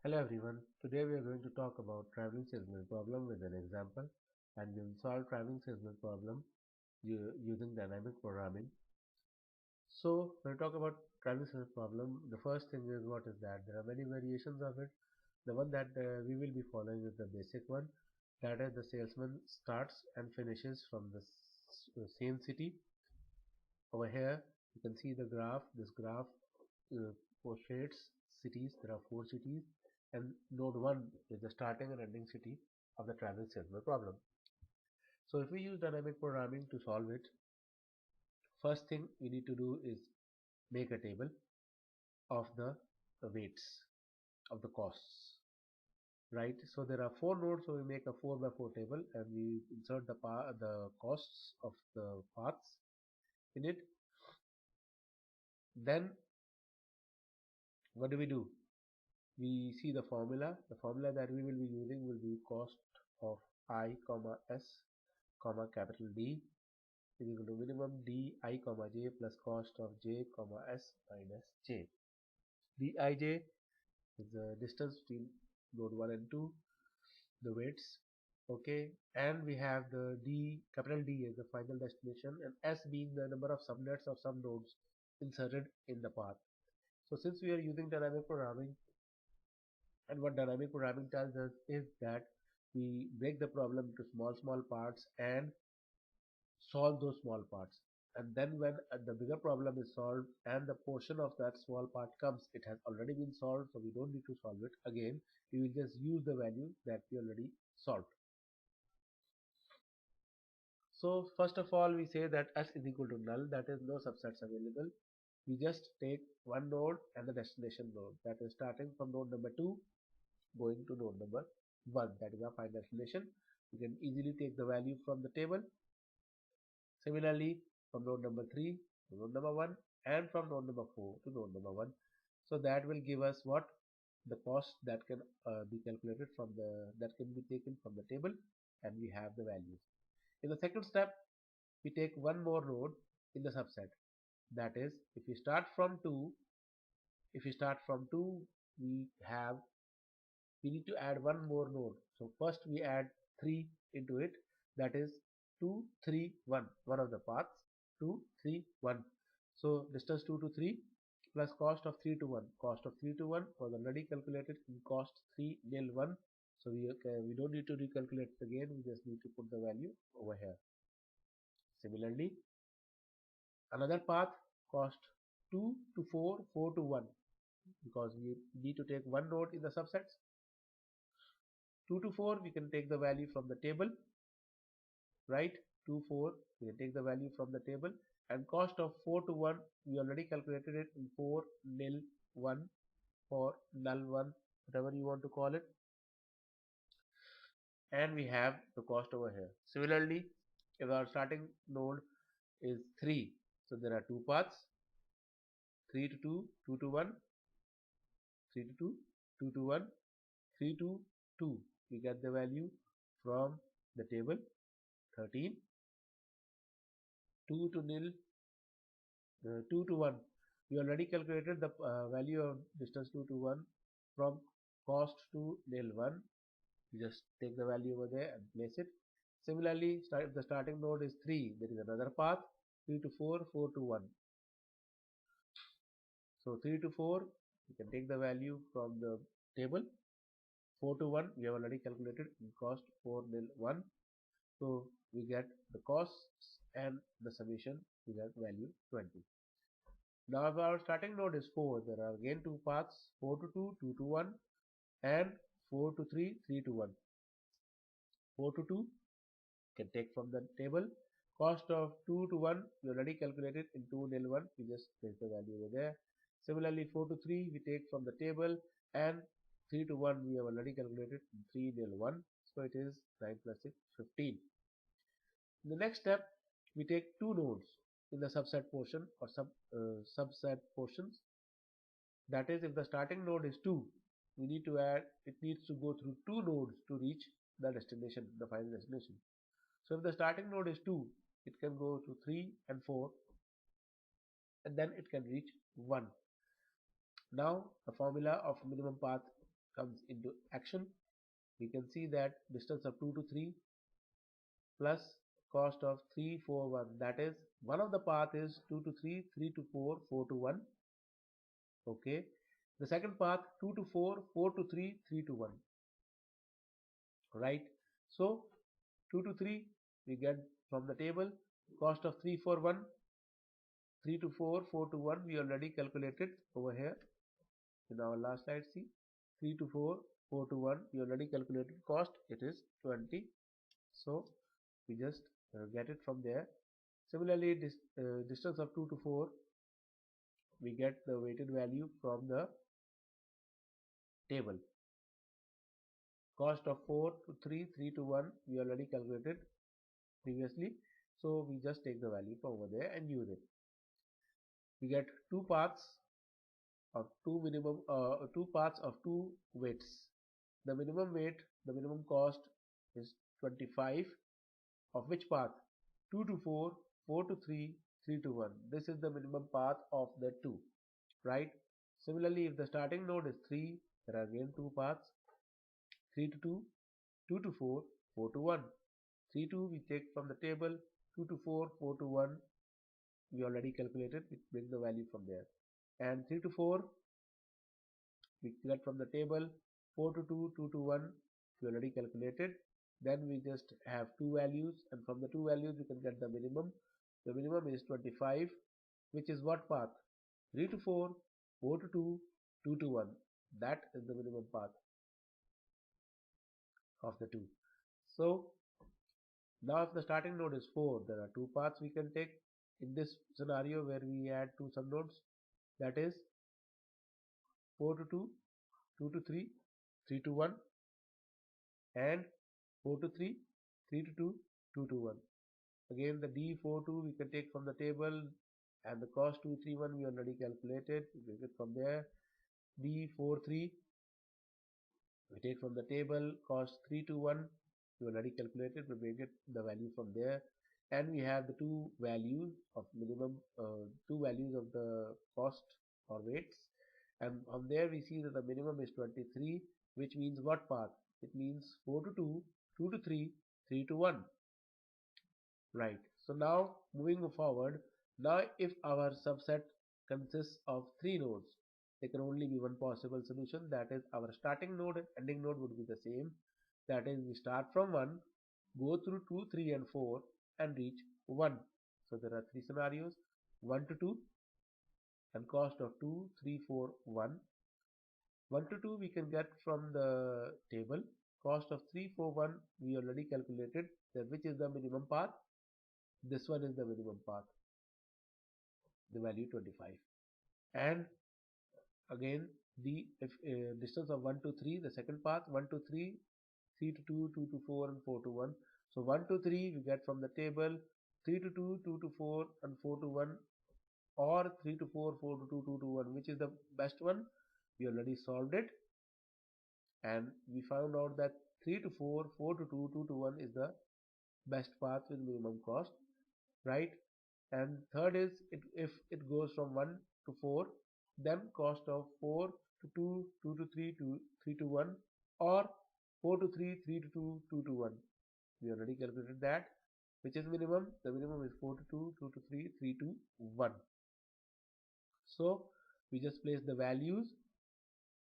Hello everyone, today we are going to talk about traveling salesman problem with an example, and we will solve traveling salesman problem using dynamic programming. So when we talk about traveling salesman problem, the first thing is what is that there are many variations of it. The one that we will be following is the basic one, that is the salesman starts and finishes from the same city. Over here you can see the graph. This graph portrays cities. There are 4 cities, and node 1 is the starting and ending city of the traveling salesman problem. So if we use dynamic programming to solve it, first thing we need to do is make a table of the weights of the costs, right? So there are 4 nodes, so we make a 4 by 4 table and we insert the costs of the paths in it. Then what do? We see the formula. The formula that we will be using will be cost of I comma s comma capital D is equal to minimum D I comma j plus cost of j comma s minus j. Dij is the distance between node 1 and 2, the weights, okay, and we have the D, capital D is the final destination, and s being the number of subnets or subnodes inserted in the path. So since we are using dynamic programming, and what dynamic programming tells us is that we break the problem into small parts and solve those small parts. And then when the bigger problem is solved and the portion of that small part comes, it has already been solved, so we don't need to solve it again. We will just use the value that we already solved. So first of all, we say that s is equal to null, that is no subsets available. We just take one node and the destination node, that is starting from node number 2 going to node number 1, that is our final destination. We can easily take the value from the table. Similarly, from node number 3 to node number 1 and from node number 4 to node number 1. So that will give us what? The cost that can be calculated from that can be taken from the table, and we have the values. In the second step, we take one more node in the subset. That is, if we start from 2, we have we need to add one more node. So first we add 3 into it, that is 2, 3, 1, one of the paths, 2, 3, 1. So distance 2 to 3 plus cost of 3 to 1. Cost of 3 to 1 was already calculated in cost 3 nil 1. So we don't need to recalculate it again, we just need to put the value over here. Similarly, another path cost 2 to 4, 4 to 1, because we need to take one node in the subsets. 2 to 4 we can take the value from the table, right? 2 4 we can take the value from the table, and cost of 4 to 1 we already calculated it in 4 nil 1 or null 1, whatever you want to call it, and we have the cost over here. Similarly, if our starting node is 3, so there are two paths, 3 to 2, 2 to 1, 3 to 2, 2 to 1, 3 to 2. We get the value from the table, 13, 2 to nil, 2 to 1. We already calculated the value of distance 2 to 1 from cost to nil 1. You just take the value over there and place it. Similarly, if the starting node is 3, there is another path, 3 to 4, 4 to 1. So 3 to 4, you can take the value from the table. 4 to 1, we have already calculated in cost 4 nil 1. So we get the costs and the summation, we get value 20. Now if our starting node is 4, there are again two paths, 4 to 2, 2 to 1, and 4 to 3, 3 to 1. 4 to 2 can take from the table. Cost of 2 to 1 we already calculated in 2 nil 1, we just place the value over there. Similarly, 4 to 3 we take from the table, and 3 to 1 we have already calculated in 3 nil 1, so it is 9 plus 6, 15. In the next step, we take two nodes in the subset portion or subset portions. That is, if the starting node is 2, we need to add, it needs to go through two nodes to reach the destination, the final destination. So if the starting node is 2, it can go to 3 and 4, and then it can reach 1. Now the formula of minimum path comes into action, we can see that distance of 2 to 3 plus cost of 3, 4, 1. That is, one of the path is 2 to 3, 3 to 4, 4 to 1. Okay. The second path 2 to 4, 4 to 3, 3 to 1. Right. So 2 to 3 we get from the table. Cost of 3, 4, 1. 3 to 4, 4 to 1 we already calculated over here in our last slide. See, 3 to 4, 4 to 1 we already calculated cost, it is 20. So we just get it from there. Similarly, distance of 2 to 4 we get the weighted value from the table. Cost of 4 to 3, 3 to 1 we already calculated previously, so we just take the value from over there and use it. We get two paths of two paths of two weights. The minimum weight, the minimum cost is 25. Of which path? 2 to 4, 4 to 3, 3 to 1. This is the minimum path of the two, right? Similarly, if the starting node is 3, there are again two paths, 3 to 2, 2 to 4, 4 to 1. 3 to we take from the table, 2 to 4, 4 to 1 we already calculated, we bring the value from there. And 3 to 4 we get from the table, 4 to 2, 2 to 1 we already calculated. Then we just have two values, and from the two values we can get the minimum. The minimum is 25, which is what path? 3 to 4, 4 to 2, 2 to 1. That is the minimum path of the two. So now if the starting node is 4, there are two paths we can take in this scenario where we add two subnodes, that is 4 to 2, 2 to 3, 3 to 1, and 4 to 3, 3 to 2, 2 to 1. Again the D42 we can take from the table, and the cost 231 we already calculated, we take it from there. D43 we take from the table, cost 321 we already calculated, we make it the value from there. And we have the two values of minimum, two values of the cost or weights, and from there we see that the minimum is 23, which means what path? It means 4 to 2, 2 to 3, 3 to 1. Right. So now moving forward, now if our subset consists of three nodes, there can only be one possible solution, that is our starting node and ending node would be the same. That is, we start from 1, go through 2, 3 and 4 and reach 1. So there are three scenarios, 1 to 2 and cost of 2, 3, 4, 1. 1 to 2 we can get from the table, cost of 3, 4, 1 we already calculated, that which is the minimum path. This one is the minimum path, the value 25. And again the distance of 1 to 3, the second path, 1 to 3, 3 to 2, 2 to 4 and 4 to 1. So 1 to 3 we get from the table, 3 to 2, 2 to 4 and 4 to 1, or 3 to 4, 4 to 2, 2 to 1. Which is the best one? We already solved it and we found out that 3 to 4, 4 to 2, 2 to 1 is the best path with minimum cost, right? And third is if it goes from 1 to 4, then cost of 4 to 2, 2 to 3, 3 to 1, or 4 to 3, 3 to 2, 2 to 1. We already calculated that. Which is minimum? The minimum is 4 to 2, 2 to 3, 3 to 1. So we just place the values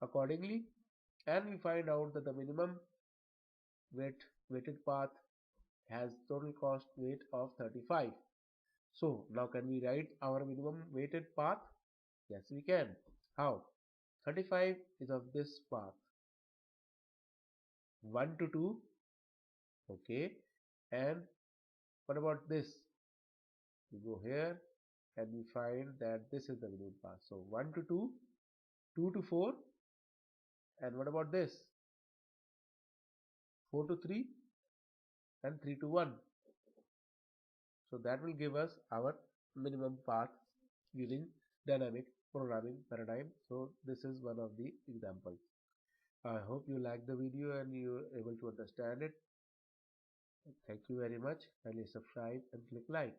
accordingly and we find out that the minimum weighted path has total cost weight of 35. So now can we write our minimum weighted path? Yes, we can. How? 35 is of this path, 1 to 2. Okay. And what about this? We go here and we find that this is the minimum path. So 1 to 2, 2 to 4, and what about this? 4 to 3 and 3 to 1. So that will give us our minimum path using dynamic programming paradigm. So this is one of the examples. I hope you like the video and you are able to understand it. Thank you very much. Kindly subscribe and click like.